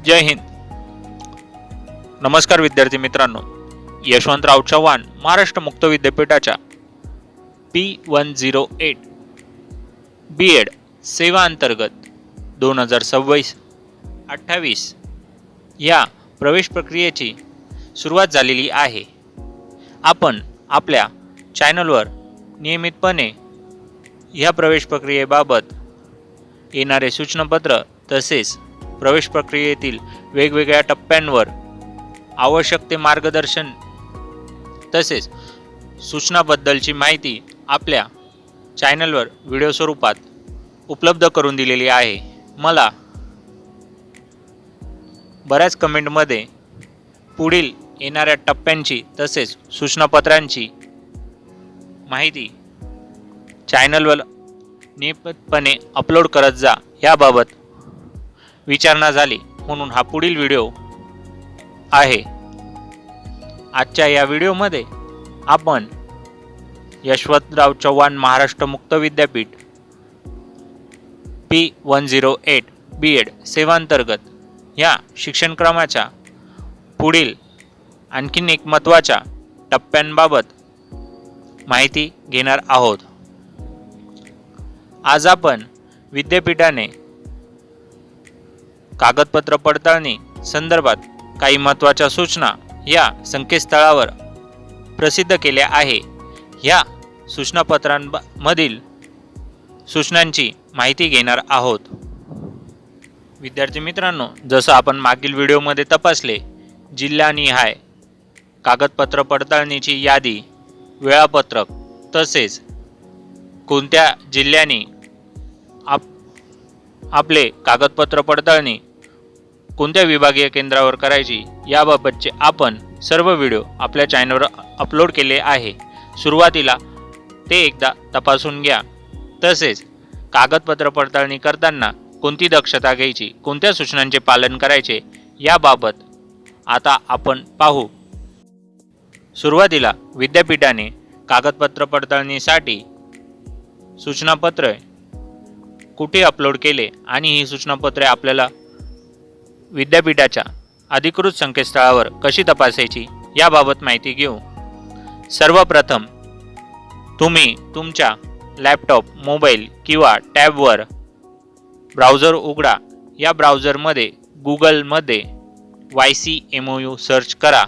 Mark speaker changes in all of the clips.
Speaker 1: जय हिंद. नमस्कार विद्यार्थी मित्रांनो. यशवंतराव चव्हाण महाराष्ट्र मुक्त विद्यापीठाच्या P108 B.Ed सेवा अंतर्गत 2026-28 या प्रवेश प्रक्रियेची सुरुवात झालेली आहे. आपण आपल्या चॅनलवर नियमितपणे या प्रवेश प्रक्रियेबाबत येणारे सूचनापत्र तसेच प्रवेश प्रक्रियेतील वेगवेगळ्या टप्प्यांवर आवश्यक ते मार्गदर्शन तसेच सूचनाबद्दलची माहिती आपल्या चॅनलवर व्हिडिओ स्वरूपात उपलब्ध करून दिलेली आहे. मला बऱ्याच कमेंटमध्ये पुढील येणाऱ्या टप्प्यांची तसेच सूचनापत्रांची माहिती चॅनलवर नियमितपणे अपलोड करत जा याबाबत विचारणा झाली, म्हणून हा पुढील व्हिडिओ आहे. आजच्या या व्हिडिओमध्ये आपण यशवंतराव चव्हाण महाराष्ट्र मुक्त विद्यापीठ P108 B.Ed सेवांतर्गत या शिक्षणक्रमाच्या पुढील आणखीन एक महत्त्वाच्या टप्प्यांबाबत माहिती घेणार आहोत. आज आपण विद्यापीठाने कागदपत्र पडताळणी संदर्भात काही महत्त्वाच्या सूचना या संकेतस्थळावर प्रसिद्ध केल्या आहे. या सूचनापत्रांमधील सूचनांची माहिती घेणार आहोत. विद्यार्थी मित्रांनो, जसं आपण मागील व्हिडिओमध्ये तपासले, जिल्हानिहाय कागदपत्र पडताळणीची यादी, वेळापत्रक तसेच कोणत्या जिल्ह्याने आपले कागदपत्र पडताळणी कोणत्या विभागीय केंद्रावर करायची याबाबतचे आपण सर्व व्हिडिओ आपल्या चॅनलवर अपलोड केले आहे. सुरुवातीला ते एकदा तपासून घ्या. तसेच कागदपत्र पडताळणी करताना कोणती दक्षता घ्यायची, कोणत्या सूचनांचे पालन करायचे याबाबत आता आपण पाहू. सुरुवातीला विद्यापीठाने कागदपत्र पडताळणीसाठी सूचनापत्र कुठे अपलोड केले आणि ही सूचनापत्रे आपल्याला विद्यापीठाच्या अधिकृत संकेतस्थळावर कशी तपासायची याबाबत माहिती घेऊ. सर्वप्रथम तुम्ही तुमच्या लॅपटॉप, मोबाईल किंवा टॅबवर ब्राउझर उघडा. या ब्राउझरमध्ये गुगलमध्ये YCMOU सर्च करा.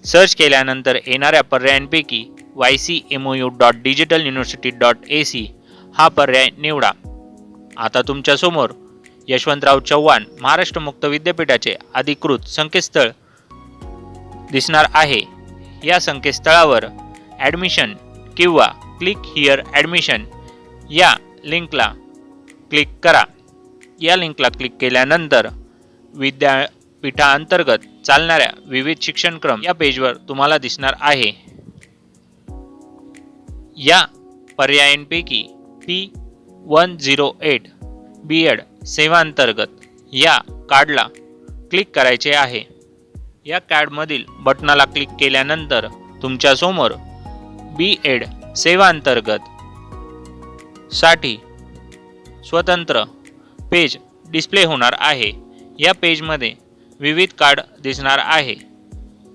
Speaker 1: सर्च केल्यानंतर येणाऱ्या पर्यायांपैकी YCMOU.digitaluniversity.ac हा पर्याय निवडा. आता तुमच्यासमोर यशवंतराव चव्हाण महाराष्ट्र मुक्त विद्यापीठाचे अधिकृत संकेतस्थळ दिसणार आहे. या संकेतस्थळावर ॲडमिशन किंवा क्लिक हिअर ॲडमिशन या लिंकला क्लिक करा. या लिंकला क्लिक केल्यानंतर विद्यापीठाअंतर्गत चालणाऱ्या विविध शिक्षणक्रम या पेजवर तुम्हाला दिसणार आहे. या पर्यायांपैकी P108 B.Ed सेवांतर्गत या कार्डला क्लिक करायचे आहे. या कार्डमधील बटनाला क्लिक केल्यानंतर तुमच्यासमोर B.Ed सेवांतर्गत साठी स्वतंत्र पेज डिस्प्ले होणार आहे. या पेजमध्ये विविध कार्ड दिसणार आहे.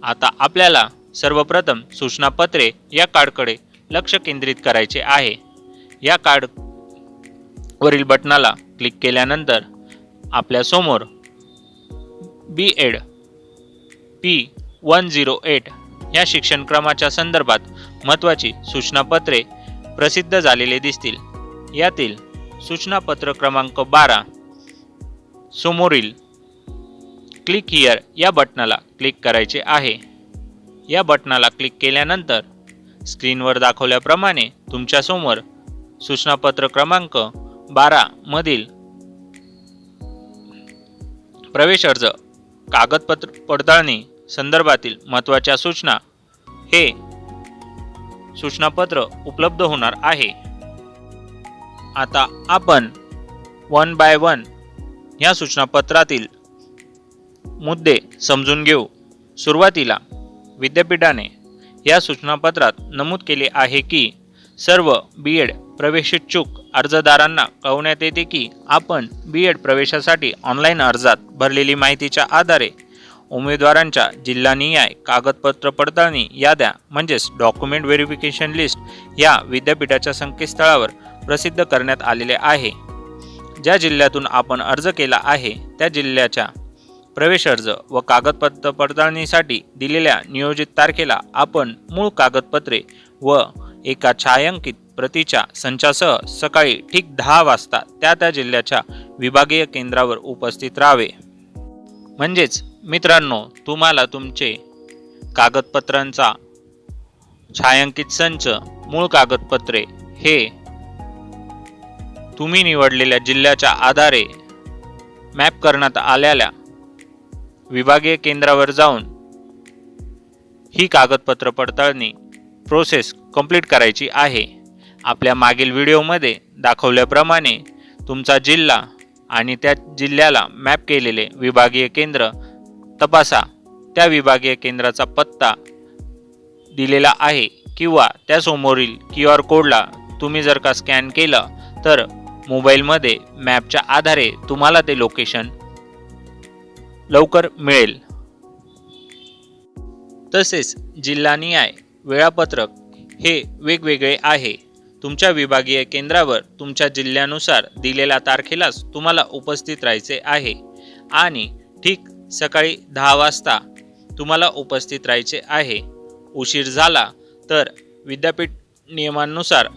Speaker 1: आता आपल्याला सर्वप्रथम सूचनापत्रे या कार्डकडे लक्ष केंद्रित करायचे आहे. या कार्डवरील बटनाला क्लिक केल्यानंतर आपल्यासमोर B.Ed P108 या शिक्षणक्रमाच्या संदर्भात महत्त्वाची सूचनापत्रे प्रसिद्ध झालेले दिसतील. यातील सूचनापत्र क्रमांक 12 समोरील क्लिक हिअर या बटनाला क्लिक करायचे आहे. या बटनाला क्लिक केल्यानंतर स्क्रीनवर दाखवल्याप्रमाणे तुमच्यासमोर सूचनापत्र क्रमांक 12 मधील प्रवेश अर्ज कागदपत्र पडताळणी संदर्भातील महत्त्वाच्या सूचना हे सूचनापत्र उपलब्ध होणार आहे. आता आपण 1 by 1 या सूचनापत्रातील मुद्दे समजून घेऊ. सुरुवातीला विद्यापीठाने या सूचनापत्रात नमूद केले आहे की सर्व बी.एड प्रवेशोत्सुक अर्जदारांना कळवण्यात येते की आपण बी.एड प्रवेशासाठी ऑनलाईन अर्जात भरलेली माहितीच्या आधारे उमेदवारांच्या जिल्हानिहाय कागदपत्र पडताळणी याद्या म्हणजेच डॉक्युमेंट व्हेरिफिकेशन लिस्ट या विद्यापीठाच्या संकेतस्थळावर प्रसिद्ध करण्यात आलेले आहे। ज्या जिल्ह्यातून आपण अर्ज केला आहे त्या जिल्ह्याच्या प्रवेश अर्ज व कागदपत्र पडताळणीसाठी दिलेल्या नियोजित तारखेला आपण मूळ कागदपत्रे व एका छायांकित प्रतीच्या संचासह सकाळी ठीक 10 वाजता त्या जिल्ह्याच्या विभागीय केंद्रावर उपस्थित राहावे। म्हणजेच मित्रांनो, तुम्हाला तुमचे कागदपत्रांचा छायांकित संच, मूळ कागदपत्रे हे तुम्ही निवडलेल्या जिल्ह्याच्या आधारे मॅप करण्यात आलेल्या विभागीय केंद्रावर जाऊन ही कागदपत्र पडताळणी प्रोसेस कंप्लीट करायची आहे। आपल्या मागील व्हिडिओमध्ये दाखवल्याप्रमाणे तुमचा जिल्हा आणि त्या जिल्ह्याला मॅप केलेले विभागीय केंद्र तपासा। त्या विभागीय केंद्राचा पत्ता दिलेला आहे किंवा त्यासमोरील QR कोडला तुम्ही जर का स्कॅन केलं तर मोबाईलमध्ये मॅपच्या आधारे तुम्हाला ते लोकेशन लवकर मिळेल। तसेच जिल्हानिहाय वेळापत्रक हे वेगवेगळे आहे। तुमच्या विभागीय केंद्रावर तुमच्या जिल्ह्यानुसार दिलेल्या तारखेलाच तुम्हाला उपस्थित राहायचे आहे आणि ठीक सकाळी 10 वाजता तुम्हाला उपस्थित राहायचे आहे। उशीर झाला तर विद्यापीठ नियमांनुसार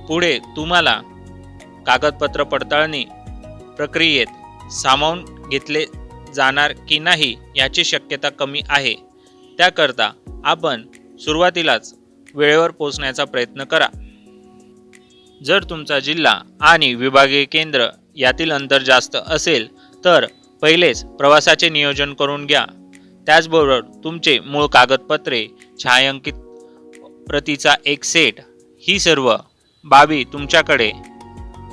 Speaker 1: पुढे तुम्हाला कागदपत्र पडताळणी प्रक्रियेत सामावून घेतले जाणार की नाही याची शक्यता कमी आहे। त्याकरता आपण सुरुवातीलाच वेळेवर पोहोचण्याचा प्रयत्न करा। जर तुमचा जिल्हा आणि विभागीय केंद्र यातील अंतर जास्त असेल तर पहिलेच प्रवासाचे नियोजन करून घ्या। त्याचबरोबर तुमचे मूळ कागदपत्रे, छायांकित प्रतीचा एक सेट ही सर्व बाबी तुमच्याकडे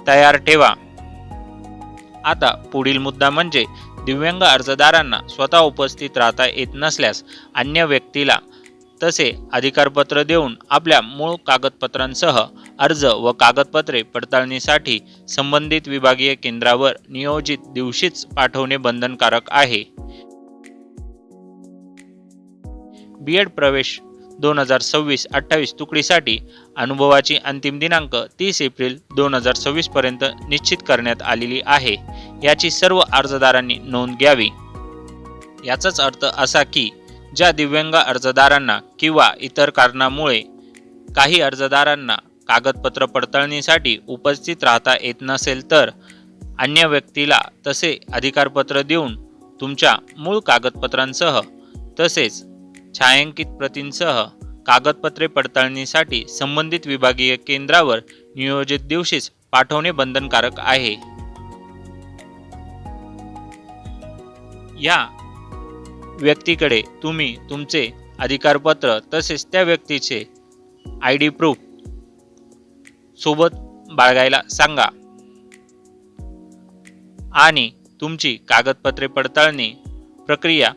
Speaker 1: तयार ठेवा। आता पुढील मुद्दा म्हणजे दिव्यांग अर्जदारांना स्वतः उपस्थित राहता येत नसल्यास अन्य व्यक्तीला तसे अधिकारपत्र देऊन आपल्या मूळ कागदपत्रांसह अर्ज व कागदपत्रे पडताळणीसाठी संबंधित विभागीय केंद्रावर नियोजित दिवशीच पाठवणे बंधनकारक आहे। बी.एड प्रवेश 2026-28 तुकडीसाठी अनुभवाची अंतिम दिनांक 30 एप्रिल 2026 पर्यंत निश्चित करण्यात आलेली आहे। याची सर्व अर्जदारांनी नोंद घ्यावी। याचाच अर्थ असा की ज्या दिव्यांग अर्जदारांना किंवा इतर कारणामुळे काही अर्जदारांना कागदपत्र पडताळणीसाठी उपस्थित राहता येत नसेल तर अन्य व्यक्तीला तसे अधिकारपत्र देऊन तुमच्या मूळ कागदपत्रांसह तसेच छायांकित प्रतींसह कागदपत्रे पडताळणीसाठी संबंधित विभागीय केंद्रावर नियोजित दिवशीच पाठवणे बंधनकारक आहे। या व्यक्तीकडे तुम्ही तुमचे अधिकारपत्र तसेच त्या व्यक्तीचे ID प्रूफ सोबत बाळगायला सांगा आणि तुमची कागदपत्रे पडताळणी प्रक्रिया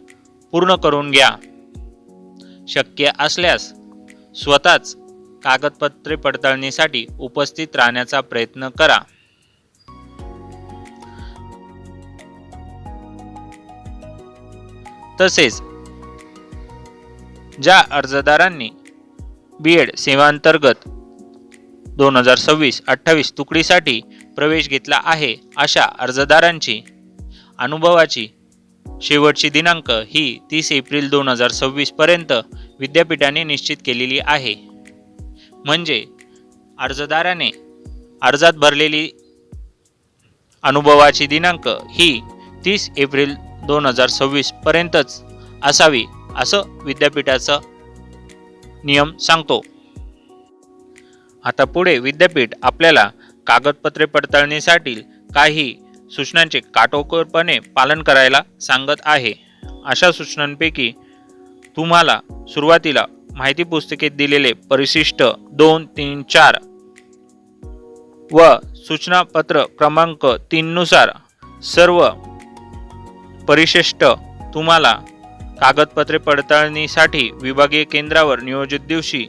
Speaker 1: पूर्ण करून घ्या। शक्य असल्यास स्वतःच कागदपत्रे पडताळणीसाठी उपस्थित राहण्याचा प्रयत्न करा। तसेच ज्या अर्जदारांनी बी.एड सेवांतर्गत 2026-28 तुकडीसाठी प्रवेश घेतला आहे अशा अर्जदारांची अनुभवाची शेवटची दिनांक ही 30 एप्रिल 2026 पर्यंत विद्यापीठाने निश्चित केलेली आहे। म्हणजे अर्जदाराने अर्जात भरलेली अनुभवाची दिनांक ही 30 एप्रिल 2026 पर्यंतच असावी असं विद्यापीठाचा नियम सांगतो। आता पुढे विद्यापीठ आपल्याला कागदपत्रे पडताळणीसाठी काही सूचनांचे काटेकोरपणे पालन करायला सांगत आहे। अशा सूचनांपैकी तुम्हाला सुरुवातीला माहिती पुस्तिकेत दिलेले परिशिष्ट 2, 3, 4 व सूचनापत्र क्रमांक 3 नुसार सर्व परिशिष्ट तुम्हाला कागदपत्रे पडताळणीसाठी विभागीय केंद्रावर नियोजित दिवशी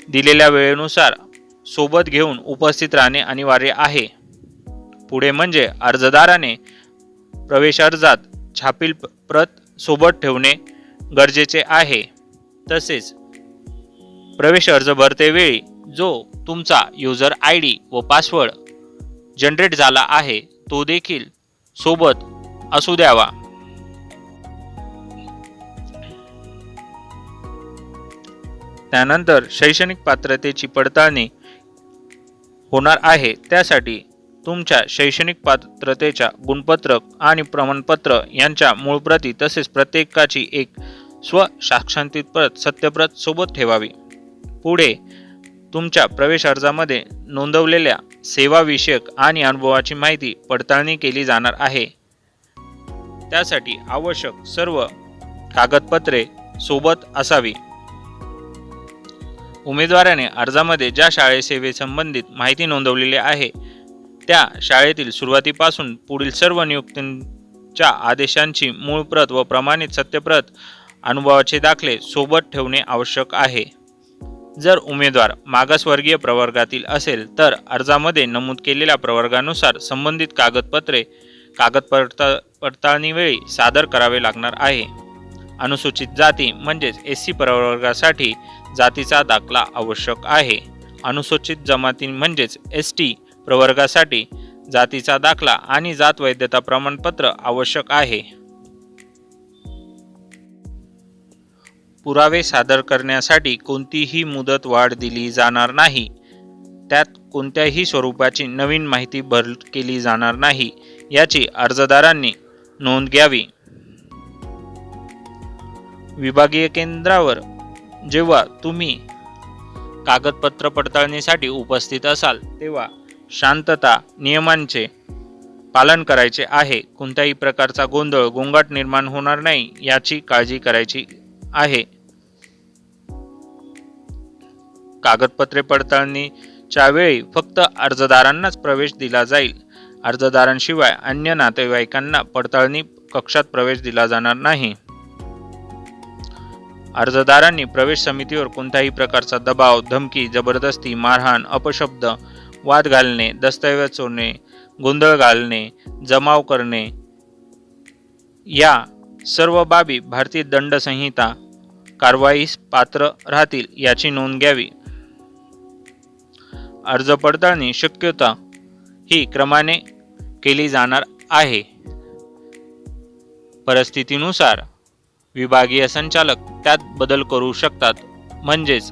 Speaker 1: दिलेल्या वेळेनुसार सोबत घेऊन उपस्थित राहणे अनिवार्य आहे. पुढे म्हणजे अर्जदाराने प्रवेश अर्जात छापील प्रत सोबत ठेवणे गरजेचे आहे. तसेच प्रवेश अर्ज भरतेवेळी जो तुमचा युजर ID व पासवर्ड जनरेट झाला आहे तो देखील सोबत असू द्यावा. त्यानंतर शैक्षणिक पात्रतेची पडताळणी होणार आहे. त्यासाठी तुमच्या शैक्षणिक पात्रतेच्या गुणपत्रक आणि प्रमाणपत्र यांच्या मूळ प्रती तसेच प्रत्येकाची एक स्वसाक्षांकित प्रत सत्यप्रत सोबत ठेवावी. पुढे तुमच्या प्रवेश अर्जामध्ये नोंदवलेल्या सेवाविषयक आणि अनुभवाची माहिती पडताळणी केली जाणार आहे. त्यासाठी आवश्यक सर्व कागदपत्रे सोबत असावी. उमेदवाराने अर्जामध्ये ज्या शाळेसेवेसंबंधित माहिती नोंदवलेली आहे त्या शाळेतील सुरुवातीपासून पुढील सर्व नियुक्तीच्या आदेशांची मूळ प्रत व प्रमाणित सत्यप्रत अनुभवाचे दाखले सोबत ठेवणे आवश्यक आहे. जर उमेदवार मागासवर्गीय प्रवर्गातील असेल तर अर्जामध्ये नमूद केलेल्या प्रवर्गानुसार संबंधित कागदपत्रे पडताळणीवेळी सादर करावे लागणार आहे. अनुसूचित जाती म्हणजेच SC प्रवर्गासाठी जातीचा दाखला आवश्यक आहे. अनुसूचित जमाती म्हणजेच ST प्रवर्गासाठी जातीचा दाखला आणि जात वैधता प्रमाणपत्र आवश्यक आहे. पुरावे सादर करण्यासाठी कोणतीही मुदत वाढ दिली जाणार नाही. त्यात कोणत्याही स्वरूपाची नवीन माहिती भर केली जाणार नाही याची अर्जदारांनी नोंद घ्यावी. विभागीय केंद्रावर जेव्हा तुम्ही कागदपत्र पडताळणीसाठी उपस्थित असाल तेव्हा शांतता नियमांचे पालन करायचे आहे. कोणत्याही प्रकारचा गोंगाट निर्माण होणार नाही याची काळजी करायची आहे. कागदपत्रे पडताळणीच्या वेळी फक्त अर्जदारांनाच प्रवेश दिला जाईल. अर्जदारांशिवाय अन्य नातेवाईकांना पडताळणी कक्षात प्रवेश दिला जाणार नाही. अर्जदारांनी प्रवेश समितीवर कोणत्याही प्रकारचा दबाव, धमकी, जबरदस्ती, मारहाण, अपशब्द, वाद घालणे, दस्तऐवज चोरणे, गोंधळ घालणे, जमाव करणे या सर्व बाबी भारतीय दंड संहिता कारवाईस पात्र राहतील याची नोंद घ्यावी. अर्ज पडताळणी शक्यता ही क्रमाने केली जाणार आहे. परिस्थितीनुसार विभागीय संचालक त्यात बदल करू शकतात. म्हणजेच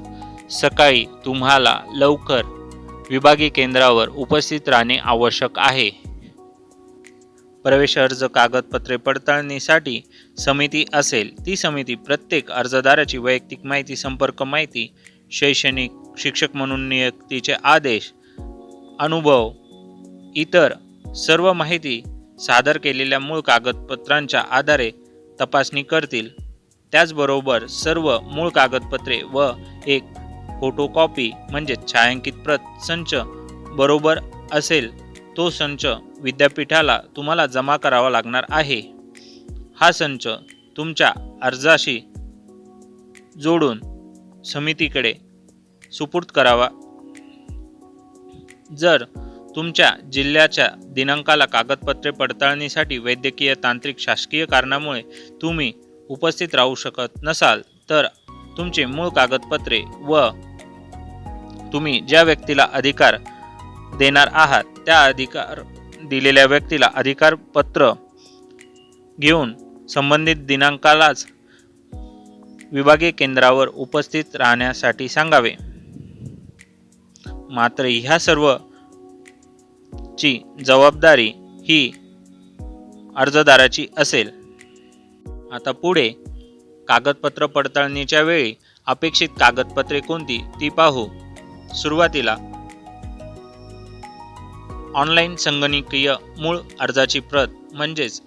Speaker 1: सकाळी तुम्हाला लवकर विभागीय केंद्रावर उपस्थित राहणे आवश्यक आहे. प्रवेश अर्ज कागदपत्रे पडताळणीसाठी समिती असेल. ती समिती प्रत्येक अर्जदाराची वैयक्तिक माहिती, संपर्क माहिती, शैक्षणिक, शिक्षक म्हणून नियुक्तीचे आदेश, अनुभव, इतर सर्व माहिती सादर केलेल्या मूळ कागदपत्रांच्या आधारे तपासणी करतील. त्याचबरोबर सर्व मूळ कागदपत्रे व एक फोटोकॉपी म्हणजे छायांकित प्रत संच बरोबर असेल तो संच विद्यापीठाला तुम्हाला जमा करावा लागणार आहे. हा संच तुमच्या अर्जाशी जोडून समितीकडे सुपूर्द करावा. जर तुमच्या जिल्ह्याच्या दिनांकाला कागदपत्रे पडताळणीसाठी वैद्यकीय, तांत्रिक, शासकीय कारणामुळे तुम्ही उपस्थित राहू शकत नसाल तर तुमचे मूळ कागदपत्रे व तुम्ही ज्या व्यक्तीला अधिकार देणार आहात त्या अधिकार दिलेल्या व्यक्तीला अधिकार पत्र घेऊन संबंधित दिनांकालाच विभागीय केंद्रावर उपस्थित राहण्यासाठी सांगावे. मात्र ह्या सर्व ची जबाबदारी ही अर्जदाराची असेल. आता पुढे कागदपत्र पडताळणीच्या वेळी अपेक्षित कागदपत्रे कोणती ती पाहू. सुरुवातीला ऑनलाईन संगणकीय मूळ अर्जाची प्रत म्हणजेच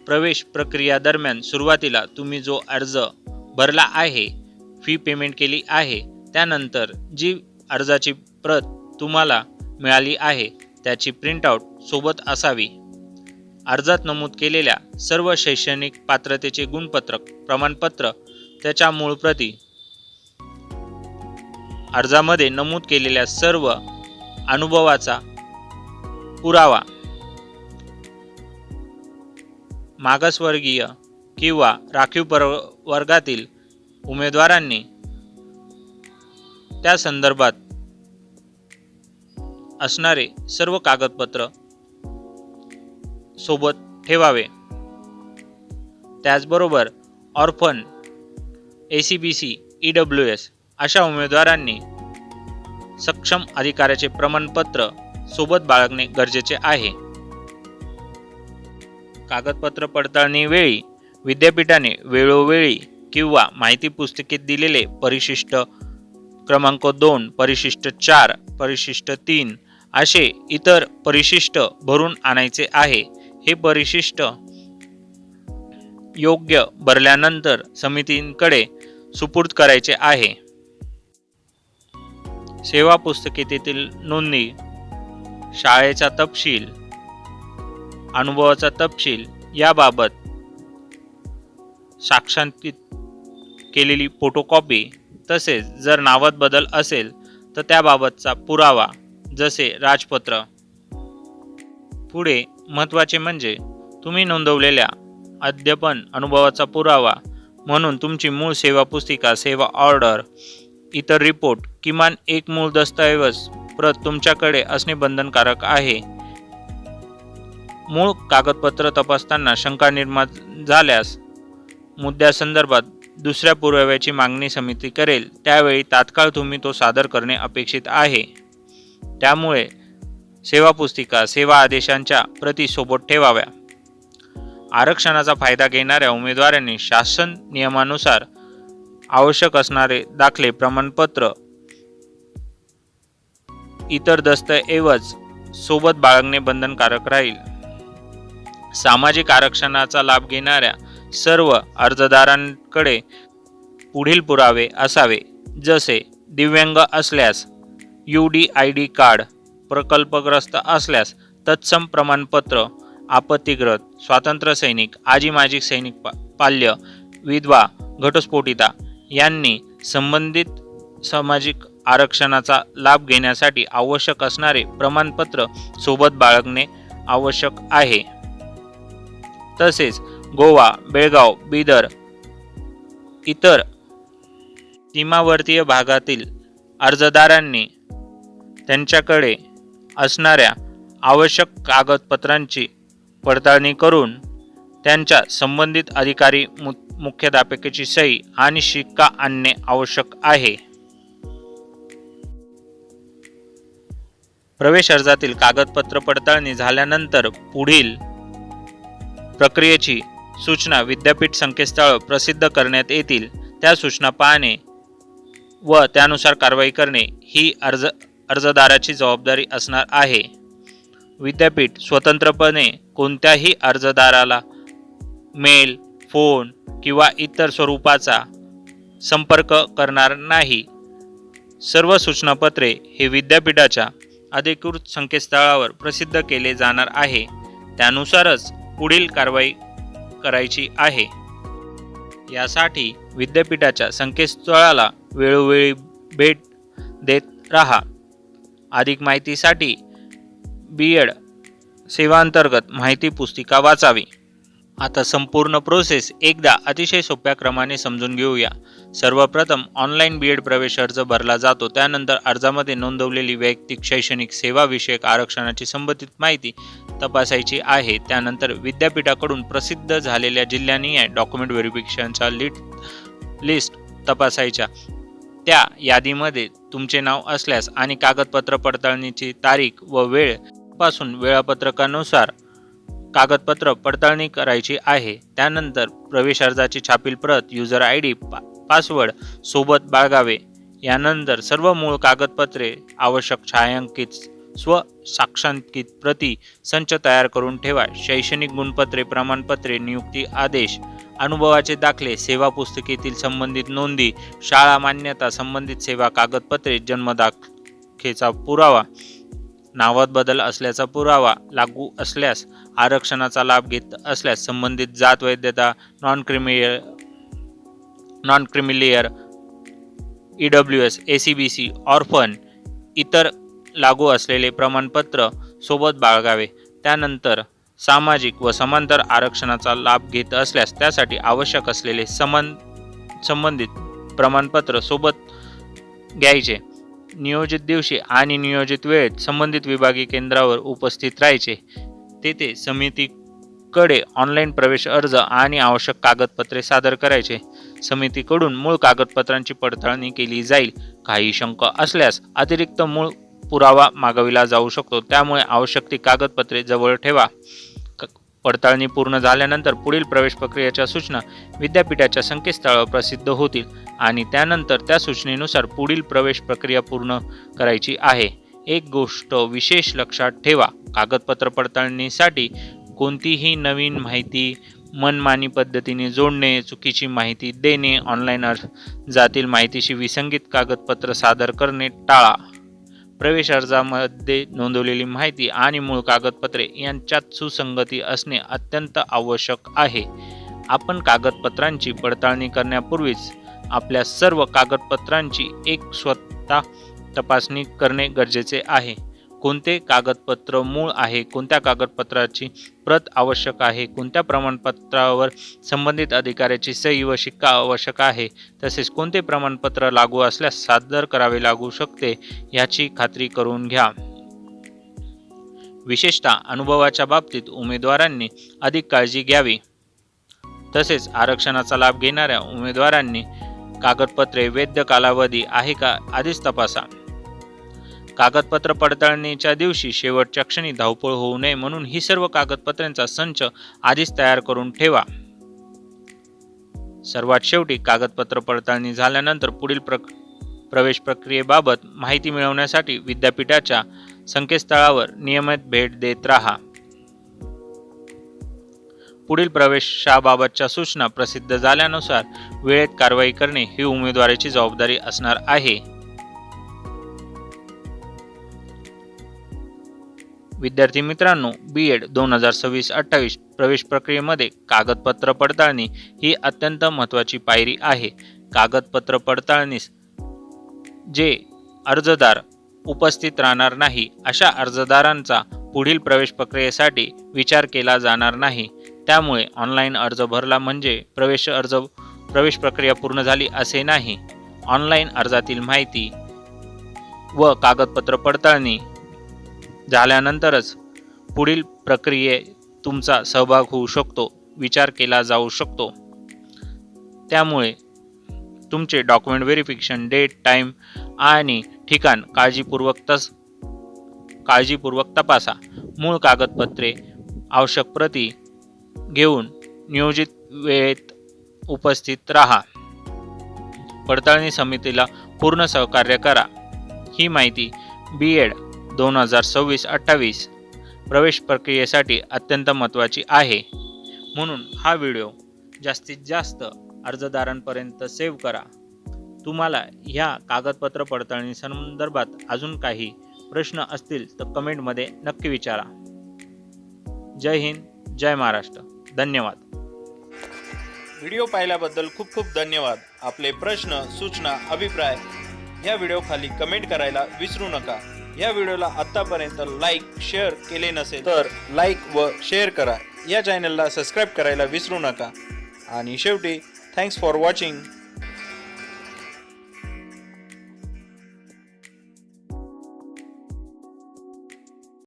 Speaker 1: प्रवेश प्रक्रिया दरम्यान सुरुवातीला तुम्ही जो अर्ज भरला आहे, फी पेमेंट केली आहे, त्यानंतर जी अर्जाची प्रत तुम्हाला मिळाली आहे त्याची प्रिंटआउट सोबत असावी. अर्जात नमूद केलेल्या सर्व शैक्षणिक पात्रतेचे गुणपत्रक, प्रमाणपत्र, त्याच्या मूळ प्रती अर्जामध्ये नमूद केलेल्या सर्व अनुभवाचा पुरावा मागासवर्गीय किंवा राखीव वर्गातील उमेदवारांनी त्या संदर्भात असणारे सर्व कागदपत्र सोबत ठेवावे। त्याचबरोबर ऑर्फन, ACBC, EWS अशा उमेदवारांनी सक्षम अधिकाऱ्याचे प्रमाणपत्र सोबत बाळगणे गरजेचे आहे। कागदपत्र पडताळणी वेळी विद्यापीठाने वेळोवेळी किंवा माहिती पुस्तिकेत दिलेले परिशिष्ट क्रमांक 2, परिशिष्ट 4, परिशिष्ट 3 असे इतर परिशिष्ट भरून आणायचे आहे। हे परिशिष्ट योग्य भरल्यानंतर समितीकडे सुपूर्द करायचे आहे। सेवा पुस्तिकेतील नोंदणी, शाळेचा तपशील, अनुभवाचा तपशील याबाबत साक्षांकित केलेली फोटोकॉपी, तसेच जर नावात बदल असेल तर त्याबाबतचा पुरावा जसे राजपत्र। पुढे महत्त्वाचे म्हणजे तुम्ही नोंदवलेल्या अद्यपन अनुभवाचा पुरावा म्हणून तुमची मूळ सेवा पुस्तिका, सेवा ऑर्डर, इतर रिपोर्ट, किमान एक मूळ दस्तऐवज प्रत तुमच्याकडे असणे बंधनकारक आहे। मूळ कागदपत्र तपासताना शंका निर्माण झाल्यास मुद्द्यासंदर्भात दुसऱ्या पुराव्याची मागणी समिती करेल, त्यावेळी तात्काळ तुम्ही तो सादर करणे अपेक्षित आहे। त्यामुळे सेवा पुस्तिका, सेवा आदेशांच्या प्रती सोबत ठेवाव्या। आरक्षणाचा फायदा घेणाऱ्या उमेदवारांनी शासन नियमानुसार आवश्यक असणारे दाखले, प्रमाणपत्र, इतर दस्तऐवज सोबत बाळगणे बंधनकारक राहील। सामाजिक आरक्षणाचा लाभ घेणाऱ्या सर्व अर्जदारांकडे पुढील पुरावे असावे, जसे दिव्यांग असल्यास UDID कार्ड, प्रकल्पग्रस्त असल्यास तत्सम प्रमाणपत्र, आपत्तीग्रस्त, स्वातंत्र्य सैनिक, आजी माजी सैनिक, पाल्य, विधवा, घटस्फोटिता यांनी संबंधित सामाजिक आरक्षणाचा लाभ घेण्यासाठी आवश्यक असणारे प्रमाणपत्र सोबत बाळगणे आवश्यक आहे। तसेच गोवा, बेळगाव, बिदर इतर सीमावर्तीय भागातील अर्जदारांनी त्यांच्याकडे असणाऱ्या आवश्यक कागदपत्रांची पडताळणी करून त्यांच्या संबंधित अधिकारी मुख्याध्यापकाची सही आणि शिक्का आणणे आवश्यक आहे। प्रवेश अर्जातील कागदपत्र पडताळणी झाल्यानंतर पुढील प्रक्रियेची सूचना विद्यापीठ संकेतस्थळावर प्रसिद्ध करण्यात येतील। त्या सूचना पाहणे व त्यानुसार कारवाई करणे ही अर्जदाराची जबाबदारी असणार आहे। विद्यापीठ स्वतंत्रपणे कोणत्याही अर्जदाराला मेल, फोन किंवा इतर स्वरूपाचा संपर्क करणार नाही। सर्व सूचनापत्रे हे विद्यापीठाच्या अधिकृत संकेतस्थळावर प्रसिद्ध केले जाणार आहे, त्यानुसारच पुढील कारवाई करायची आहे। यासाठी विद्यापीठाच्या संकेतस्थळाला वेळोवेळी भेट देत राहा। अधिक माहितीसाठी BEd सेवांतर्गत माहिती पुस्तिका वाचावी। आता संपूर्ण प्रोसेस एकदा अतिशय सोप्या क्रमाने समजून घेऊया। सर्वप्रथम ऑनलाईन BEd प्रवेश अर्ज भरला जातो। त्यानंतर अर्जामध्ये नोंदवलेली वैयक्तिक शैक्षणिक सेवा विषयक आरक्षणाची संबंधित माहिती तपासायची आहे। त्यानंतर विद्यापीठाकडून प्रसिद्ध झालेल्या जिल्हानिहाय डॉक्युमेंट व्हेरिफिकेशनच्या लिस्ट तपासायच्या। त्या यादीमध्ये तुमचे नाव असल्यास आणि कागदपत्र पडताळणीची तारीख व वेळ पासून वेळापत्रकानुसार कागदपत्र पडताळणी करायची आहे। त्यानंतर प्रवेश अर्जाची छापील प्रत, युजर ID, पासवर्ड सोबत बाळगावे। यानंतर सर्व मूळ कागदपत्रे, आवश्यक छायांकित स्व साक्षांकित प्रती संच तयार करून ठेवा। शैक्षणिक गुणपत्रे, प्रमाणपत्रे, नियुक्ती आदेश, अनुभवाचे दाखले, सेवा पुस्तिकेतील संबंधित नोंदी, शाळा मान्यता संबंधित सेवा कागदपत्रे, जन्मतारखेचा पुरावा, नावात बदल असल्याचा पुरावा, लागू असल्यास आरक्षणाचा लाभ घेत असल्यास संबंधित जात, वैधता, non creamy layer EWS, ACBC, orphan इतर लागू असलेले प्रमाणपत्र सोबत बाळगावे। त्यानंतर सामाजिक व समांतर आरक्षणाचा लाभ घेत असल्यास त्यासाठी आवश्यक असलेले संबंधित प्रमाणपत्र सोबत घ्यायचे। नियोजित दिवशी आणि नियोजित वेळेत संबंधित विभागीय केंद्रावर उपस्थित राहायचे। तेथे समितीकडे ऑनलाईन प्रवेश अर्ज आणि आवश्यक कागदपत्रे सादर करायचे। समितीकडून मूळ कागदपत्रांची पडताळणी केली जाईल। काही शंका असल्यास अतिरिक्त मूळ पुरावा मागविला जाऊ शकतो, त्यामुळे आवश्यक ती कागदपत्रे जवळ ठेवा। पडताळणी पूर्ण झाल्यानंतर पुढील प्रवेश प्रक्रियेच्या सूचना विद्यापीठाच्या संकेतस्थळावर प्रसिद्ध होतील आणि त्यानंतर त्या सूचनेनुसार पुढील प्रवेश प्रक्रिया पूर्ण करायची आहे। एक गोष्ट विशेष लक्षात ठेवा, कागदपत्र पडताळणीसाठी कोणतीही नवीन माहिती मनमानी पद्धतीने जोडणे, चुकीची माहिती देणे, ऑनलाईन अर्जातील माहितीशी विसंगत कागदपत्र सादर करणे टाळा। प्रवेश अर्जामध्ये नोंदवलेली माहिती आणि मूळ कागदपत्रे यांच्यात सुसंगती असणे अत्यंत आवश्यक आहे। आपण कागदपत्रांची पडताळणी करण्यापूर्वीच आपल्या सर्व कागदपत्रांची एक स्वतः तपासणी करणे गरजेचे आहे। कोणते कागदपत्र मूळ आहे, कोणत्या कागदपत्राची प्रत आवश्यक आहे, कोणत्या प्रमाणपत्रावर संबंधित अधिकाऱ्याची सही व शिक्का आवश्यक आहे, तसेच कोणते प्रमाणपत्र लागू असल्यास सादर करावे लागू शकते याची खात्री करून घ्या। विशेषतः अनुभवाच्या बाबतीत उमेदवारांनी अधिक काळजी घ्यावी। तसेच आरक्षणाचा लाभ घेणाऱ्या उमेदवारांनी कागदपत्रे वैध कालावधी आहे का आधीच तपासा। कागदपत्र पडताळणीच्या दिवशी शेवटच्या क्षणी धावपळ होऊ नये म्हणून ही सर्व कागदपत्रांचा संच आधीच तयार करून ठेवा। सर्वात शेवटी कागदपत्र पडताळणी झाल्यानंतर पुढील प्रवेश प्रक्रियेबाबत माहिती मिळवण्यासाठी विद्यापीठाच्या संकेतस्थळावर नियमित भेट देत राहा। पुढील प्रवेशाबाबतच्या सूचना प्रसिद्ध झाल्यानुसार वेळेत कारवाई करणे ही उमेदवाराची जबाबदारी असणार आहे। विद्यार्थी मित्रांनो, B.Ed 2026-28 प्रवेश प्रक्रियेमध्ये कागदपत्र पडताळणी ही अत्यंत महत्त्वाची पायरी आहे। कागदपत्र पडताळणीस जे अर्जदार उपस्थित राहणार नाही अशा अर्जदारांचा पुढील प्रवेश प्रक्रियेसाठी विचार केला जाणार नाही। त्यामुळे ऑनलाईन अर्ज भरला म्हणजे प्रवेश प्रक्रिया पूर्ण झाली असे नाही। ऑनलाईन अर्जातील माहिती व कागदपत्र पडताळणी झाल्यानंतरच पुढील प्रक्रियेत तुमचा सहभाग होऊ शकतो, विचार केला जाऊ शकतो। त्यामुळे तुमचे डॉक्युमेंट व्हेरिफिकेशन, डेट, टाइम आणि ठिकाण काळजीपूर्वक तपासा। मूळ कागदपत्रे आवश्यक प्रती घेऊन नियोजित वेळेत उपस्थित राहा। पडताळणी समितीला पूर्ण सहकार्य करा। ही माहिती B.Ed 2026-28 प्रवेश प्रक्रियेसाठी अत्यंत महत्त्वाची आहे, म्हणून हा व्हिडिओ जास्तीत जास्त अर्जदारांपर्यंत सेव्ह करा। तुम्हाला ह्या कागदपत्र पडताळणी संदर्भात अजून काही प्रश्न असतील तर कमेंटमध्ये नक्की विचारा। जय हिंद, जय महाराष्ट्र, धन्यवाद।
Speaker 2: व्हिडिओ पाहिल्याबद्दल खूप खूप धन्यवाद। आपले प्रश्न, सूचना, अभिप्राय या व्हिडिओ खाली कमेंट करायला विसरू नका। या व्हिडिओला आतापर्यंत लाईक, शेअर केले नसेल तर लाईक व शेअर करा। या चॅनलला सबस्क्राईब करायला विसरू नका। आणि शेवटी थँक्स फॉर वॉचिंग।